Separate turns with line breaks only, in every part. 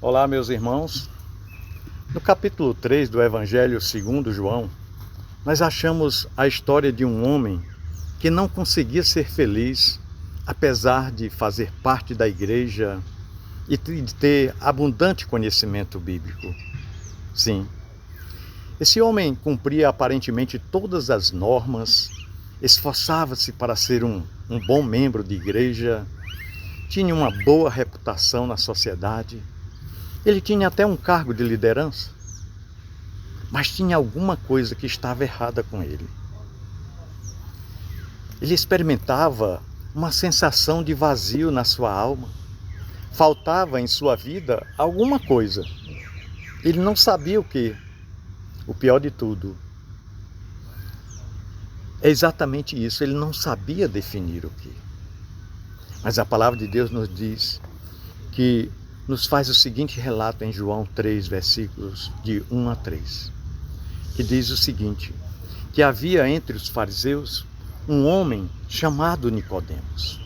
Olá, meus irmãos. No capítulo 3 do Evangelho segundo João, nós achamos a história de um homem que não conseguia ser feliz, apesar de fazer parte da igreja e de ter abundante conhecimento bíblico. Sim, esse homem cumpria aparentemente todas as normas, esforçava-se para ser um bom membro de igreja, tinha uma boa reputação na sociedade. Ele tinha até um cargo de liderança, mas tinha alguma coisa que estava errada com ele. Ele experimentava uma sensação de vazio na sua alma. Faltava em sua vida alguma coisa. Ele não sabia o que. O pior de tudo é exatamente isso, ele não sabia definir o que. Mas a palavra de Deus nos diz que nos faz o seguinte relato em João 3, versículos de 1 a 3, que diz o seguinte, que havia entre os fariseus um homem chamado Nicodemos.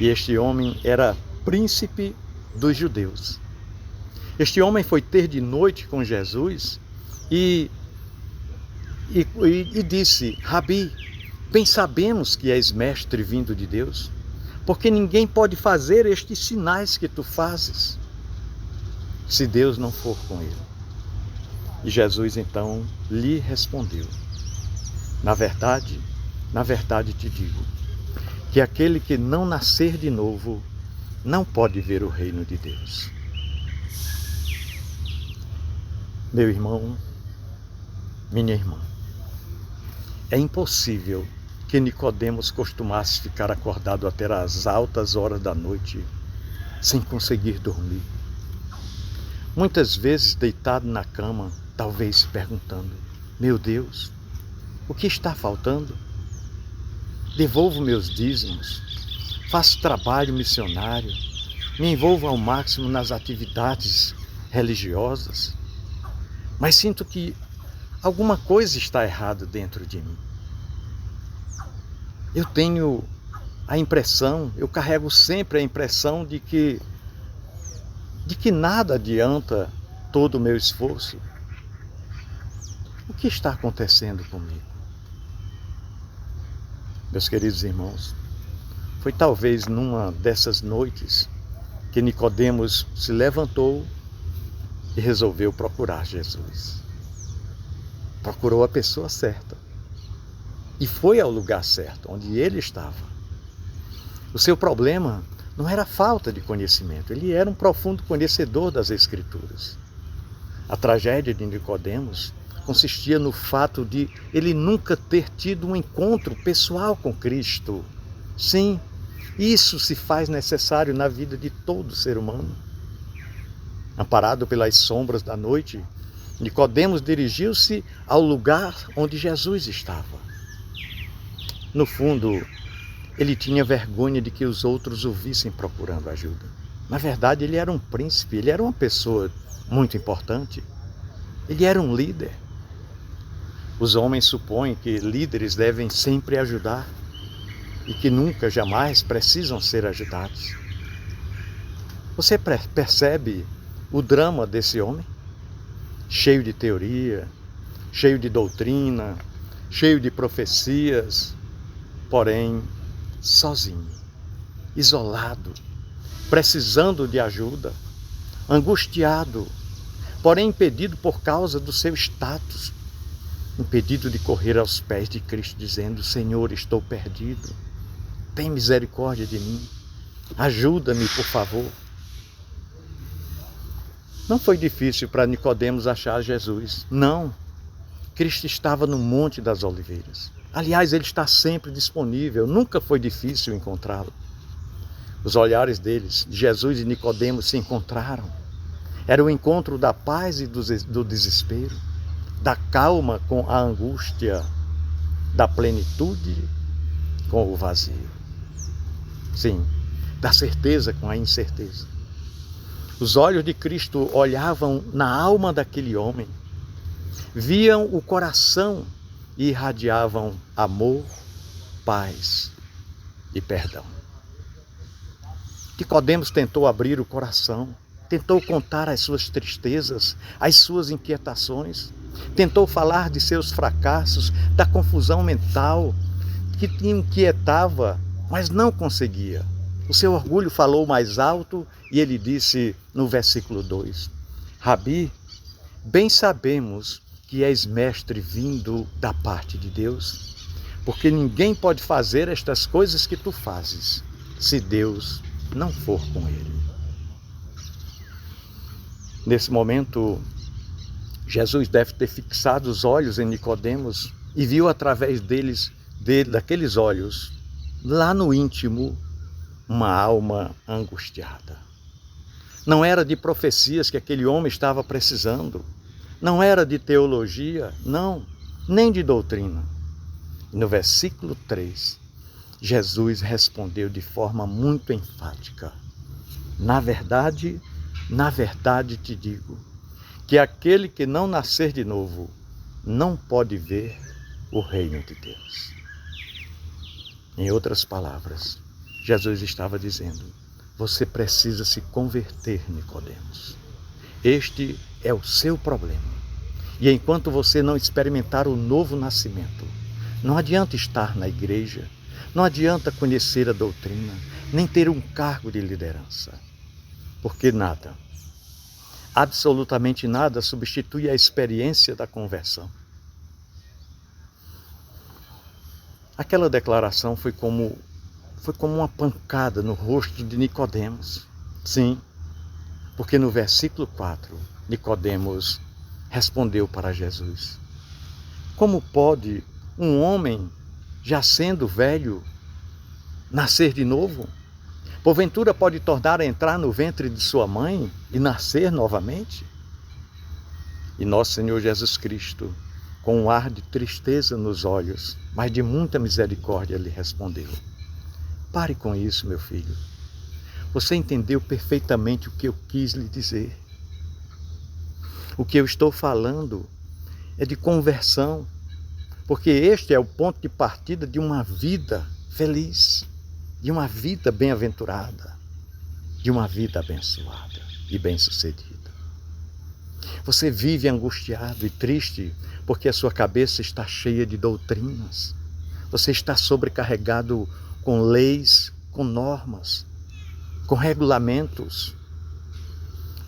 E este homem era príncipe dos judeus. Este homem foi ter de noite com Jesus e disse, Rabi, bem sabemos que és mestre vindo de Deus, porque ninguém pode fazer estes sinais que tu fazes, se Deus não for com ele. E Jesus então lhe respondeu, na verdade te digo, que aquele que não nascer de novo, não pode ver o reino de Deus. Meu irmão, minha irmã, é impossível que Nicodemos costumasse ficar acordado até as altas horas da noite, sem conseguir dormir. Muitas vezes deitado na cama, talvez se perguntando, meu Deus, o que está faltando? Devolvo meus dízimos, faço trabalho missionário, me envolvo ao máximo nas atividades religiosas, mas sinto que alguma coisa está errada dentro de mim. Eu tenho a impressão, eu carrego sempre a impressão de que nada adianta todo o meu esforço. O que está acontecendo comigo? Meus queridos irmãos, foi talvez numa dessas noites que Nicodemos se levantou e resolveu procurar Jesus. Procurou a pessoa certa e foi ao lugar certo, onde ele estava. O seu problema não era a falta de conhecimento, ele era um profundo conhecedor das Escrituras. A tragédia de Nicodemos consistia no fato de ele nunca ter tido um encontro pessoal com Cristo. Sim, isso se faz necessário na vida de todo ser humano. Amparado pelas sombras da noite, Nicodemos dirigiu-se ao lugar onde Jesus estava. No fundo, ele tinha vergonha de que os outros o vissem procurando ajuda. Na verdade, ele era um príncipe, ele era uma pessoa muito importante. Ele era um líder. Os homens supõem que líderes devem sempre ajudar e que nunca, jamais precisam ser ajudados. Você percebe o drama desse homem? Cheio de teoria, cheio de doutrina, cheio de profecias, porém sozinho, isolado, precisando de ajuda, angustiado, porém impedido por causa do seu status, impedido de correr aos pés de Cristo, dizendo, Senhor, estou perdido, tem misericórdia de mim, ajuda-me, por favor. Não foi difícil para Nicodemos achar Jesus, não. Cristo estava no Monte das Oliveiras. Aliás, ele está sempre disponível, nunca foi difícil encontrá-lo. Os olhares deles, de Jesus e Nicodemos, se encontraram. Era o encontro da paz e do desespero, da calma com a angústia, da plenitude com o vazio. Sim, da certeza com a incerteza. Os olhos de Cristo olhavam na alma daquele homem, viam o coração e irradiavam amor, paz e perdão. Nicodemos tentou abrir o coração, tentou contar as suas tristezas, as suas inquietações, tentou falar de seus fracassos, da confusão mental que te inquietava, mas não conseguia. O seu orgulho falou mais alto e ele disse no versículo 2: Rabi, bem sabemos que és mestre vindo da parte de Deus, porque ninguém pode fazer estas coisas que tu fazes, se Deus não for com ele. Nesse momento, Jesus deve ter fixado os olhos em Nicodemos e viu através daqueles olhos, lá no íntimo, uma alma angustiada. Não era de profecias que aquele homem estava precisando, não era de teologia, não, nem de doutrina. No versículo 3, Jesus respondeu de forma muito enfática: na verdade te digo, que aquele que não nascer de novo não pode ver o reino de Deus. Em outras palavras, Jesus estava dizendo: você precisa se converter, Nicodemos. Este é o seu problema. E enquanto você não experimentar o novo nascimento, não adianta estar na igreja, não adianta conhecer a doutrina, nem ter um cargo de liderança. Porque nada, absolutamente nada, substitui a experiência da conversão. Aquela declaração foi como uma pancada no rosto de Nicodemos. Sim, porque no versículo 4, Nicodemos respondeu para Jesus: como pode um homem, já sendo velho, nascer de novo? Porventura pode tornar a entrar no ventre de sua mãe e nascer novamente? E nosso Senhor Jesus Cristo, com um ar de tristeza nos olhos, mas de muita misericórdia, lhe respondeu: pare com isso, meu filho. Você entendeu perfeitamente o que eu quis lhe dizer. O que eu estou falando é de conversão, porque este é o ponto de partida de uma vida feliz, de uma vida bem-aventurada, de uma vida abençoada e bem-sucedida. Você vive angustiado e triste porque a sua cabeça está cheia de doutrinas. Você está sobrecarregado com leis, com normas, com regulamentos.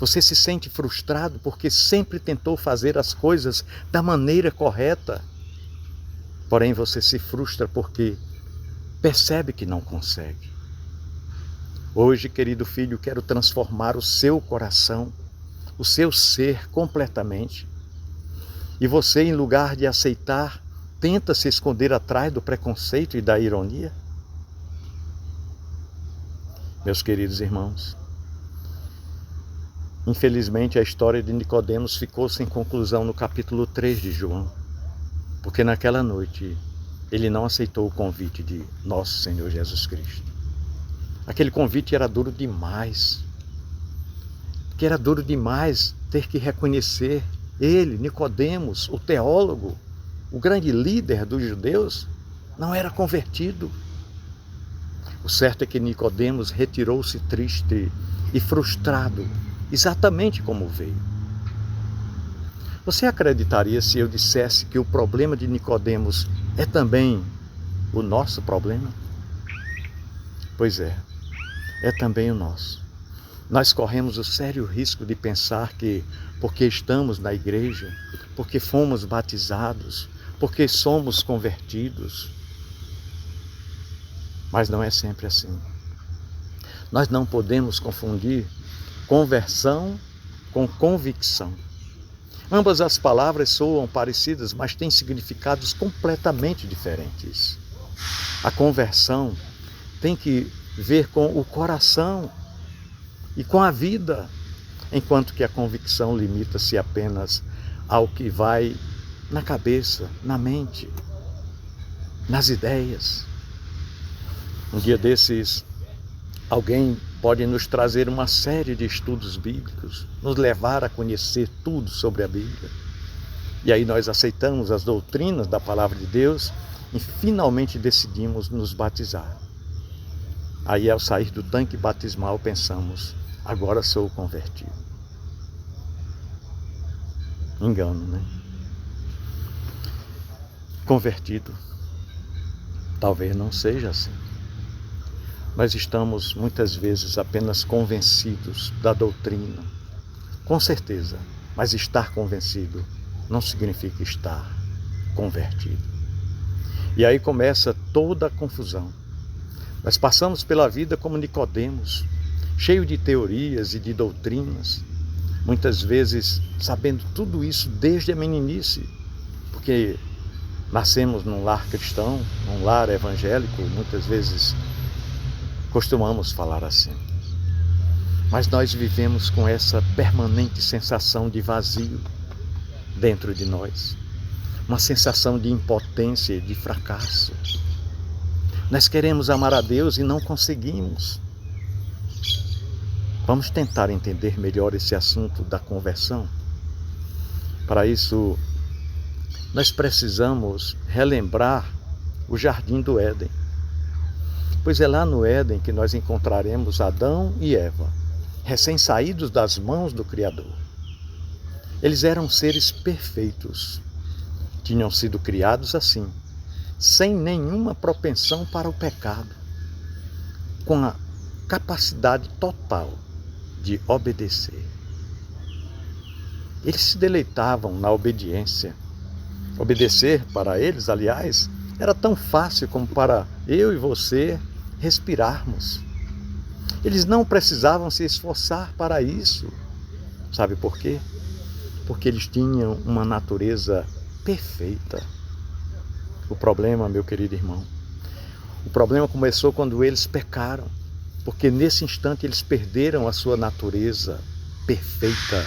Você se sente frustrado porque sempre tentou fazer as coisas da maneira correta. Porém, você se frustra porque percebe que não consegue. Hoje, querido filho, quero transformar o seu coração, o seu ser completamente. E você, em lugar de aceitar, tenta se esconder atrás do preconceito e da ironia. Meus queridos irmãos, infelizmente a história de Nicodemos ficou sem conclusão no capítulo 3 de João, porque naquela noite ele não aceitou o convite de nosso Senhor Jesus Cristo. Aquele convite era duro demais, que era duro demais ter que reconhecer ele, Nicodemos, o teólogo, o grande líder dos judeus, não era convertido. O certo é que Nicodemos retirou-se triste e frustrado, exatamente como veio. Você acreditaria se eu dissesse que o problema de Nicodemos é também o nosso problema? Pois é também o nosso. Nós corremos o sério risco de pensar que, porque estamos na igreja, porque fomos batizados, porque somos convertidos. Mas não é sempre assim. Nós não podemos confundir conversão com convicção. Ambas as palavras soam parecidas, mas têm significados completamente diferentes. A conversão tem que ver com o coração e com a vida, enquanto que a convicção limita-se apenas ao que vai na cabeça, na mente, nas ideias. Um dia desses, alguém pode nos trazer uma série de estudos bíblicos, nos levar a conhecer tudo sobre a Bíblia. E aí nós aceitamos as doutrinas da Palavra de Deus e finalmente decidimos nos batizar. Aí ao sair do tanque batismal pensamos: agora sou convertido. Engano, né? Convertido, talvez não seja assim. Nós estamos muitas vezes apenas convencidos da doutrina, com certeza, mas estar convencido não significa estar convertido. E aí começa toda a confusão. Nós passamos pela vida como Nicodemos, cheio de teorias e de doutrinas, muitas vezes sabendo tudo isso desde a meninice, porque nascemos num lar cristão, num lar evangélico, muitas vezes costumamos falar assim. Mas nós vivemos com essa permanente sensação de vazio dentro de nós, uma sensação de impotência, de fracasso. Nós queremos amar a Deus e não conseguimos. Vamos tentar entender melhor esse assunto da conversão. Para isso, nós precisamos relembrar o jardim do Éden. Pois é lá no Éden que nós encontraremos Adão e Eva, recém-saídos das mãos do Criador. Eles eram seres perfeitos, tinham sido criados assim, sem nenhuma propensão para o pecado, com a capacidade total de obedecer. Eles se deleitavam na obediência. Obedecer para eles, aliás, era tão fácil como para eu e você respirarmos. Eles não precisavam se esforçar para isso. Sabe por quê? Porque eles tinham uma natureza perfeita. O problema, meu querido irmão, o problema começou quando eles pecaram, porque nesse instante eles perderam a sua natureza perfeita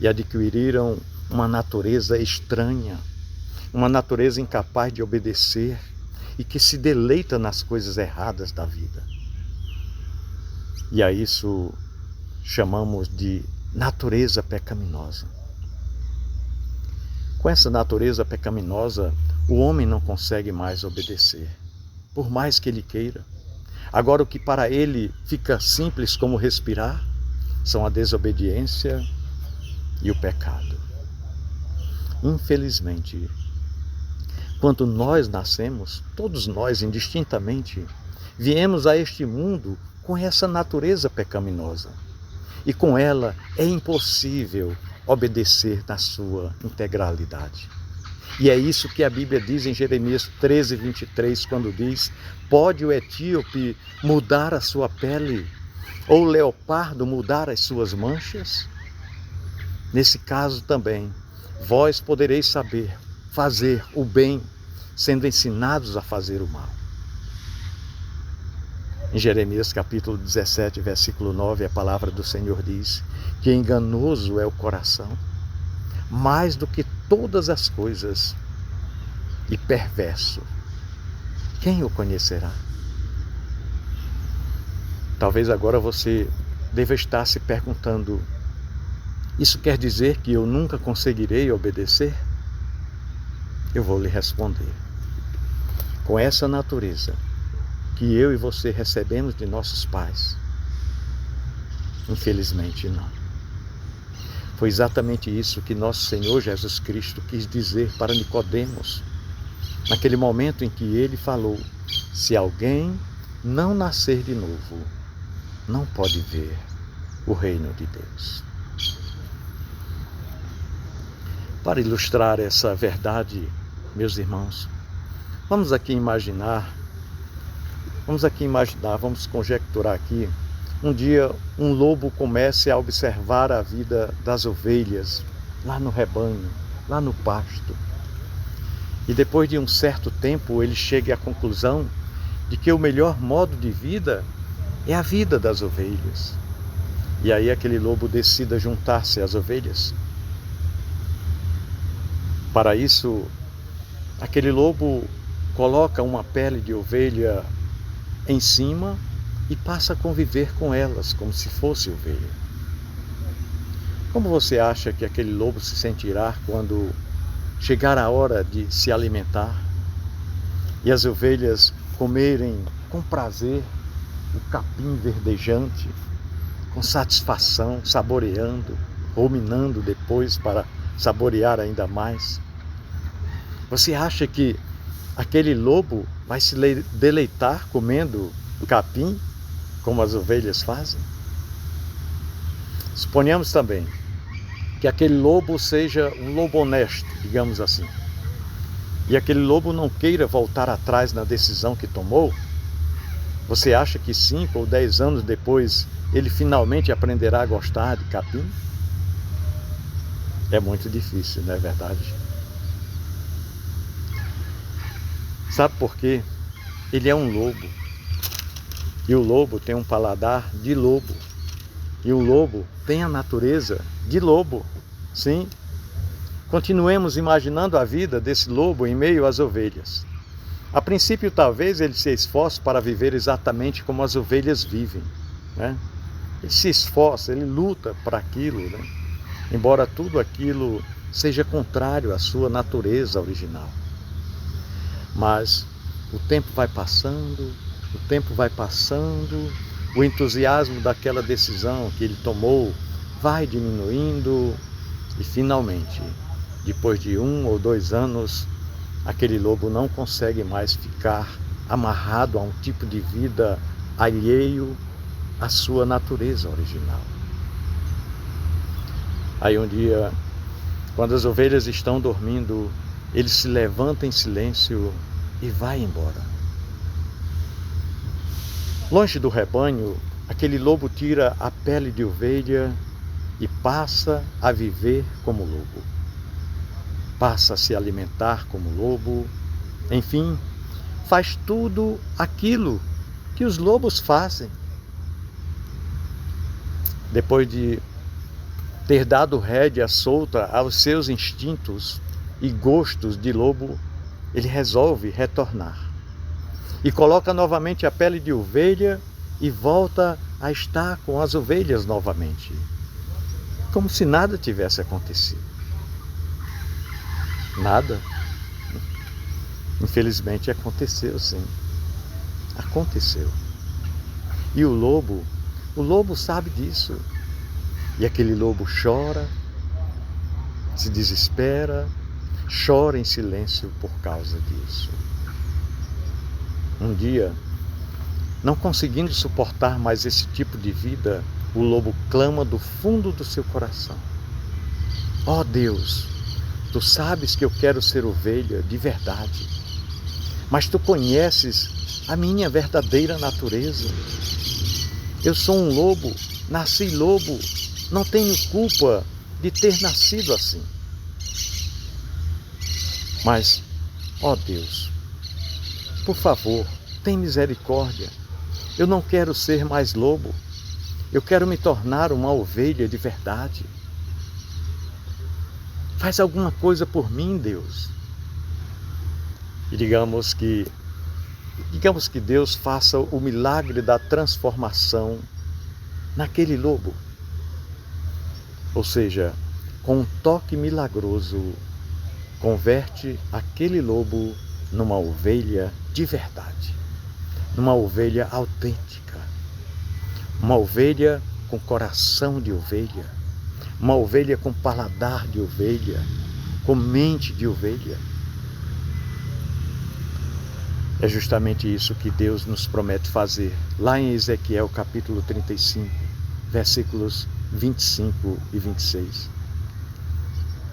e adquiriram uma natureza estranha, uma natureza incapaz de obedecer e que se deleita nas coisas erradas da vida. E a isso chamamos de natureza pecaminosa. Com essa natureza pecaminosa, o homem não consegue mais obedecer, por mais que ele queira. Agora, o que para ele fica simples como respirar, são a desobediência e o pecado. Infelizmente, quando nós nascemos, todos nós, indistintamente, viemos a este mundo com essa natureza pecaminosa. E com ela é impossível obedecer na sua integralidade. E é isso que a Bíblia diz em Jeremias 13, 23, quando diz: pode o etíope mudar a sua pele, ou o leopardo mudar as suas manchas? Nesse caso também, vós podereis saber fazer o bem, sendo ensinados a fazer o mal. Em Jeremias capítulo 17, versículo 9, a palavra do Senhor diz que enganoso é o coração, mais do que todas as coisas, e perverso. Quem o conhecerá? Talvez agora você deva estar se perguntando: isso quer dizer que eu nunca conseguirei obedecer? Eu vou lhe responder. Com essa natureza que eu e você recebemos de nossos pais, infelizmente não. Foi exatamente isso que nosso Senhor Jesus Cristo quis dizer para Nicodemos, naquele momento em que ele falou: se alguém não nascer de novo, não pode ver o reino de Deus. Para ilustrar essa verdade, meus irmãos, vamos conjecturar aqui, um dia um lobo comece a observar a vida das ovelhas, lá no rebanho, lá no pasto. E depois de um certo tempo ele chegue à conclusão de que o melhor modo de vida é a vida das ovelhas. E aí aquele lobo decida juntar-se às ovelhas. Para isso, aquele lobo coloca uma pele de ovelha em cima e passa a conviver com elas como se fosse ovelha. Como você acha que aquele lobo se sentirá quando chegar a hora de se alimentar e as ovelhas comerem com prazer o capim verdejante com satisfação, saboreando, ruminando depois para saborear ainda mais? Você acha que aquele lobo vai se deleitar comendo capim, como as ovelhas fazem? Suponhamos também que aquele lobo seja um lobo honesto, digamos assim, e aquele lobo não queira voltar atrás na decisão que tomou. Você acha que 5 ou 10 anos depois ele finalmente aprenderá a gostar de capim? É muito difícil, não é verdade? Sabe por quê? Ele é um lobo. E o lobo tem um paladar de lobo. E o lobo tem a natureza de lobo. Sim. Continuemos imaginando a vida desse lobo em meio às ovelhas. A princípio, talvez ele se esforce para viver exatamente como as ovelhas vivem, né? Ele se esforça, ele luta para aquilo, né? Embora tudo aquilo seja contrário à sua natureza original. Mas o tempo vai passando, o entusiasmo daquela decisão que ele tomou vai diminuindo e finalmente, depois de 1 ou 2 anos, aquele lobo não consegue mais ficar amarrado a um tipo de vida alheio à sua natureza original. Aí um dia, quando as ovelhas estão dormindo, ele se levanta em silêncio e vai embora. Longe do rebanho, aquele lobo tira a pele de ovelha e passa a viver como lobo. Passa a se alimentar como lobo. Enfim, faz tudo aquilo que os lobos fazem. Depois de ter dado rédea solta aos seus instintos e gostos de lobo, ele resolve retornar. E coloca novamente a pele de ovelha e volta a estar com as ovelhas novamente. Como se nada tivesse acontecido. Nada. Infelizmente aconteceu, sim. Aconteceu. E o lobo sabe disso. E aquele lobo chora, se desespera, chora em silêncio por causa disso. Um dia, não conseguindo suportar mais esse tipo de vida, o lobo clama do fundo do seu coração: ó Deus, tu sabes que eu quero ser ovelha de verdade, mas tu conheces a minha verdadeira natureza. Eu sou um lobo, nasci lobo, não tenho culpa de ter nascido assim. Mas, ó Deus, por favor, tem misericórdia. Eu não quero ser mais lobo. Eu quero me tornar uma ovelha de verdade. Faz alguma coisa por mim, Deus. E digamos que Deus faça o milagre da transformação naquele lobo. Ou seja, com um toque milagroso, converte aquele lobo numa ovelha de verdade, numa ovelha autêntica, uma ovelha com coração de ovelha, uma ovelha com paladar de ovelha, com mente de ovelha. É justamente isso que Deus nos promete fazer, lá em Ezequiel capítulo 35, versículos 25 e 26,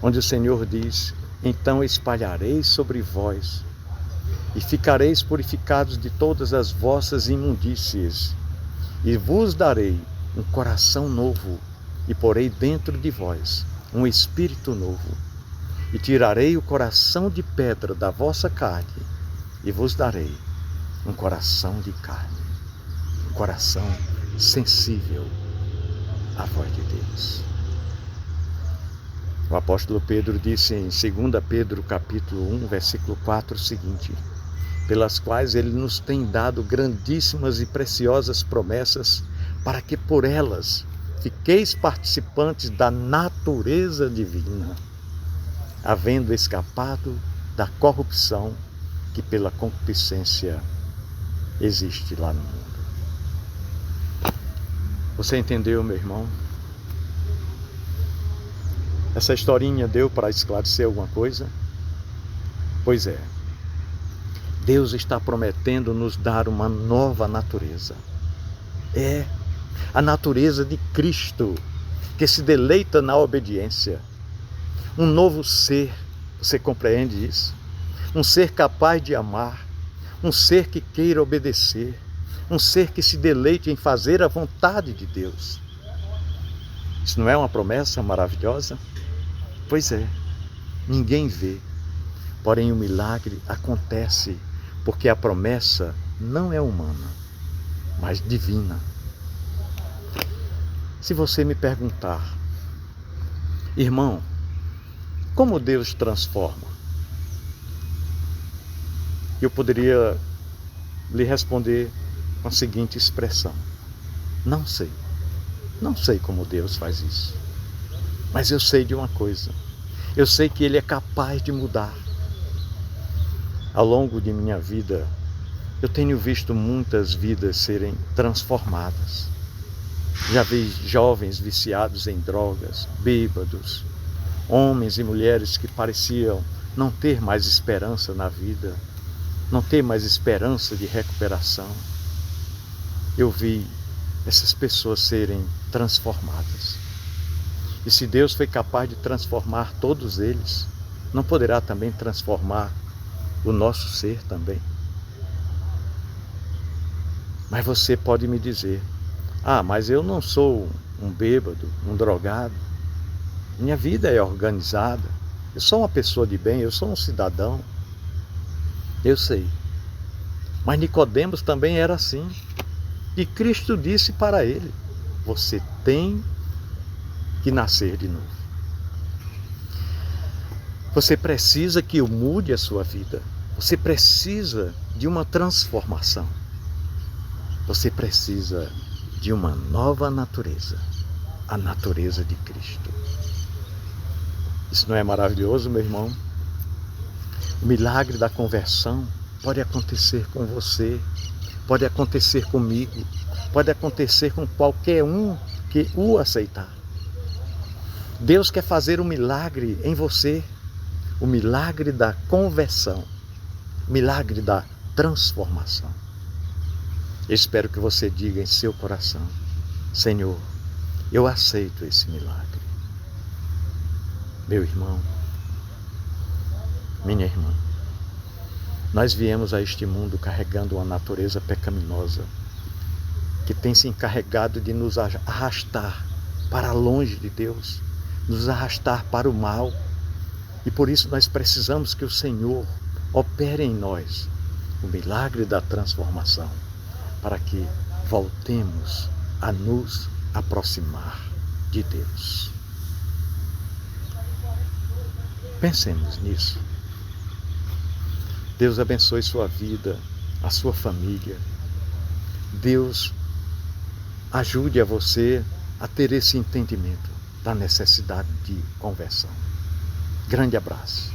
onde o Senhor diz: então espalhareis sobre vós, e ficareis purificados de todas as vossas imundícies, e vos darei um coração novo, e porei dentro de vós um espírito novo, e tirarei o coração de pedra da vossa carne, e vos darei um coração de carne, um coração sensível à voz de Deus. O apóstolo Pedro disse em 2 Pedro capítulo 1, versículo 4 o seguinte: pelas quais ele nos tem dado grandíssimas e preciosas promessas, para que por elas fiqueis participantes da natureza divina, havendo escapado da corrupção que pela concupiscência existe lá no mundo. Você entendeu, meu irmão? Essa historinha deu para esclarecer alguma coisa? Pois é. Deus está prometendo nos dar uma nova natureza. É a natureza de Cristo, que se deleita na obediência. Um novo ser, você compreende isso? Um ser capaz de amar, um ser que queira obedecer, um ser que se deleite em fazer a vontade de Deus. Isso não é uma promessa maravilhosa? Pois é, ninguém vê, porém o milagre acontece porque a promessa não é humana, mas divina. Se você me perguntar, irmão, como Deus transforma? Eu poderia lhe responder com a seguinte expressão: não sei. Não sei como Deus faz isso. Mas eu sei de uma coisa. Eu sei que Ele é capaz de mudar. Ao longo de minha vida, eu tenho visto muitas vidas serem transformadas. Já vi jovens viciados em drogas, bêbados, homens e mulheres que pareciam não ter mais esperança na vida, não ter mais esperança de recuperação. Eu vi essas pessoas serem transformadas. E se Deus foi capaz de transformar todos eles, não poderá também transformar o nosso ser também? Mas você pode me dizer: ah, mas eu não sou um bêbado, um drogado. Minha vida é organizada. Eu sou uma pessoa de bem, eu sou um cidadão. Eu sei. Mas Nicodemos também era assim. E Cristo disse para ele: você tem que nascer de novo. Você precisa que eu mude a sua vida. Você precisa de uma transformação. Você precisa de uma nova natureza, a natureza de Cristo. Isso não é maravilhoso, meu irmão? O milagre da conversão pode acontecer com você, pode acontecer comigo, pode acontecer com qualquer um que o aceitar. Deus quer fazer um milagre em você, o milagre da conversão, o milagre da transformação. Eu espero que você diga em seu coração: Senhor, eu aceito esse milagre. Meu irmão, minha irmã, nós viemos a este mundo carregando uma natureza pecaminosa que tem se encarregado de nos arrastar para longe de Deus, nos arrastar para o mal. E por isso nós precisamos que o Senhor opere em nós o milagre da transformação, para que voltemos a nos aproximar de Deus. Pensemos nisso. Deus abençoe sua vida, a sua família. Deus ajude a você a ter esse entendimento da necessidade de conversão. Grande abraço.